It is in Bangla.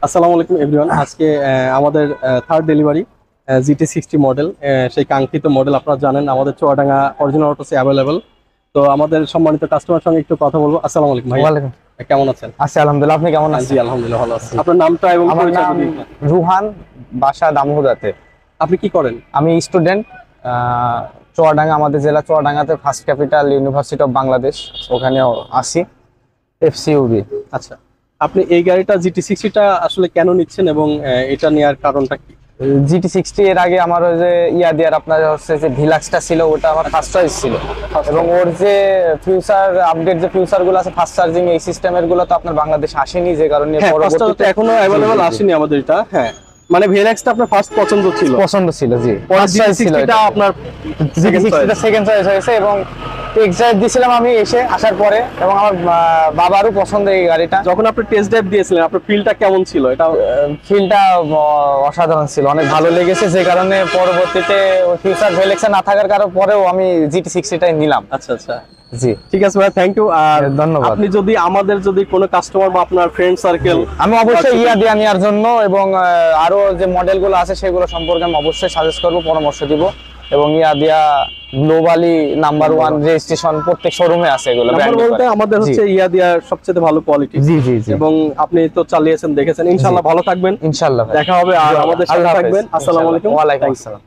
আসসালামু আলাইকুম এভরিওয়ান। আজকে আমাদের থার্ড ডেলিভারি GT60 মডেল, সেই কাঙ্ক্ষিত মডেল। আপনারা জানেন আমাদের চুয়াডাঙ্গা অরিজিনাল অটোসে অ্যাভেলেবল। তো আমাদের সম্মানিত কাস্টমার সঙ্গে একটু কথা বলবো। আসসালামু আলাইকুম ভাই। ওয়ালাইকুম। কেমন আছেন? আচ্ছা, আলহামদুলিল্লাহ। আপনি কেমন জি আছেন? আলহামদুলিল্লাহ ভালো আছি। আপনার নামটা এবং আমার পরিচয় নাম যদি। রুহান, বাসা দামোহদাতে। আপনি কি করেন? আমি স্টুডেন্ট, চুয়াডাঙ্গা, আমাদের জেলা চুয়াডাঙ্গাতে first capital university of Bangladesh, ওখানে আসি, FCUB। আচ্ছা, আপনি এই গাড়িটা GT60টা আসলে কেন নিচ্ছেন এবং এটা নেওয়ার কারণটা কি? GT60 এর আগে আমার ওই যে দিয়ার আপনার হচ্ছে যে ভিলাক্সটা ছিল, ওটা আমার ফার্স্ট চয়েস ছিল। এবং ওর যে ফিউচার আপডেট, যে ফিউচার গুলো আছে, ফাস্ট চার্জিং, এই সিস্টেমের গুলো তো আপনার বাংলাদেশে আসেনি, যে কারণে পরবর্তীতে এখনো অ্যাভেলেবল আসেনি আমাদের এটা। হ্যাঁ, মানে ভেলাক্সটা আপনার ফার্স্ট পছন্দ ছিল। জি। ফার্স্ট চয়েস ছিল, এটা আপনার সেকেন্ড চয়েস হয়েছে। এবং এক্সাইট দিয়েছিলাম আমি আসার পরে, এবং আমার বাবারও পছন্দ এই গাড়িটা। যখন আপনি টেস্ট ড্রাইভ দিয়েছিলেন আপনার ফিলটা কেমন ছিল? এটা ফিলটা অসাধারণ ছিল, অনেক ভালো লেগেছে, যে কারণে পরবর্তীতে ফিউচার ভেলেক্সা না থাকার কারণে পরেও আমি GT60টাই নিলাম। আচ্ছা আচ্ছা, জি ঠিক আছে ভাই, থ্যাংক ইউ। আর ধন্যবাদ। আপনি যদি আমাদের কোনো কাস্টমার বা আপনার ফ্রেন্ড সার্কেল, আমি অবশ্যই দিয়া নেওয়ার জন্য, এবং আরো যে মডেলগুলো আছে সেগুলো সম্পর্কে আমি অবশ্যই সাজেস্ট করব, পরামর্শ দিব। এবং দিয়া গ্লোবালি নাম্বার 1 রেজিস্ট্রেশন প্রত্যেক শোরুমে আছে। এগুলো নাম্বার বলতে আমাদের হচ্ছে দিয়া সবচেয়ে ভালো কোয়ালিটি। জি জি জি। এবং আপনি তো চালিয়েছেন, দেখেছেন। ইনশাআল্লাহ ভালো থাকবেন, ইনশাআল্লাহ দেখা হবে। আর আমাদের সাথে থাকবেন। আসসালামু আলাইকুম। ওয়া আলাইকুম আসসালাম।